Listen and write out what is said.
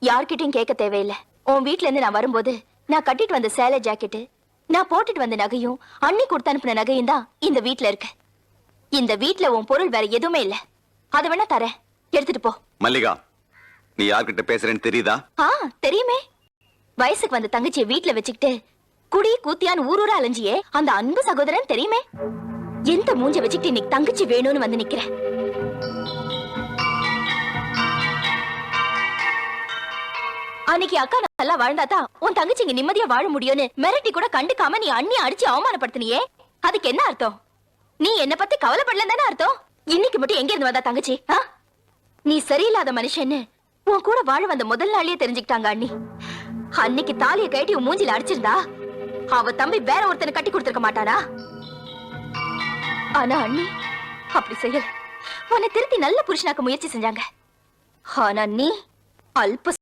யார்கிட்டயும் கேட்க தேவையில்லை. உன் வீட்ல இருந்து நான் வரும்போது நான் கட்டிட்டு வந்த சேலை ஜாக்கெட்டு, நான் போட்டுட்டு வந்த நகையும், அண்ணி கொடுத்து அனுப்பின நகையும் தான் இந்த வீட்ல இருக்கு. இந்த வீட்ல உன் பொருள் வேற எதுவுமே இல்ல. அதை வேணா தரேன், எடுத்துட்டு போ. மல்லிகா, நீ யார்கிட்ட பேசுறேன்னு தெரியுதா? தெரியுமே. வயசுக்கு வந்த தங்கச்சியை வீட்ல வச்சுக்கிட்டு குடி கூத்தியான்னு ஊரூரா அலைஞ்சியே அந்த அன்பு சகோதரன் தெரியுமே. எந்த மூஞ்ச வச்சுக்கிட்டு இன்னைக்கு தங்கச்சி வேணும்னு வந்து நிக்கிறேன். அன்னைக்கு அக்கா நல்லா வாழ்ந்தாதான் உன் தங்கச்சி இங்க நிம்மதியா வாழ முடியும்னு மிரட்டி கூட கண்டுக்காம நீ அண்ணி அடிச்சு அவமானப்படுத்தினியே, அதுக்கு என்ன அர்த்தம்? நீ என்ன பத்தி கவலைப்படலன்னு தானே அர்த்தம்? இன்னைக்கு மட்டும் எங்க இருந்து வந்தா தங்கச்சி? நீ சரியில்லாத மனுஷன்னு உன் கூட வாழ வந்த முதல் நாளே தெரிஞ்சுக்கிட்டாங்க அண்ணி. அன்னைக்கு தாலியை கட்டி உன் மூஞ்சில அடிச்சிருந்தா அவ தம்பி வேற ஒருத்தனை கட்டி கொடுத்திருக்க மாட்டானா? ஆனா அண்ணி அப்படி செய்யல. உன்னை திருத்தி நல்ல புருஷனாக்க முயற்சி செஞ்சாங்க. ஆனா நீ அல்ப